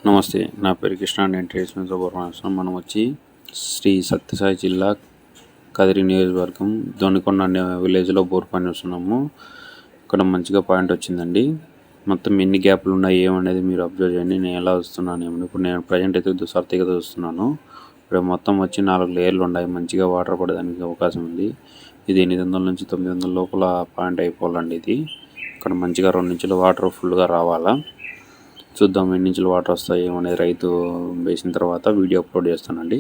నమస్తే, నా పేరు కృష్ణ. నేను ట్రేడ్స్ నుంచి బోర్మాసం. మనం వచ్చి శ్రీ సత్యసాయి జిల్లా కదిరి నియోజకవర్గం దొనికొండ అనే విలేజ్లో బోర్ పని వస్తున్నాము. ఇక్కడ మంచిగా పాయింట్ వచ్చిందండి. మొత్తం ఎన్ని గ్యాప్లు ఉన్నాయి ఏమనేది మీరు అబ్జర్వ్ చేయండి. నేను ఎలా వస్తున్నాను ఏమని. ఇప్పుడు నేను ప్రజెంట్ అయితే దుసార్తిగా చూస్తున్నాను. ఇప్పుడు మొత్తం వచ్చి 4 లేయర్లు ఉన్నాయి. మంచిగా వాటర్ పడడానికి అవకాశం ఉంది. ఇది 800 నుంచి 900 లోపల పాయింట్ అయిపోవాలండి. ఇది ఇక్కడ మంచిగా 2 ఇంచుల వాటర్ ఫుల్గా రావాలా. చూద్దాం ఎన్ని ఇంచులు వాటర్ వస్తాయి ఏమనేది రైతు వేసిన తర్వాత వీడియో అప్లోడ్ చేస్తానండి.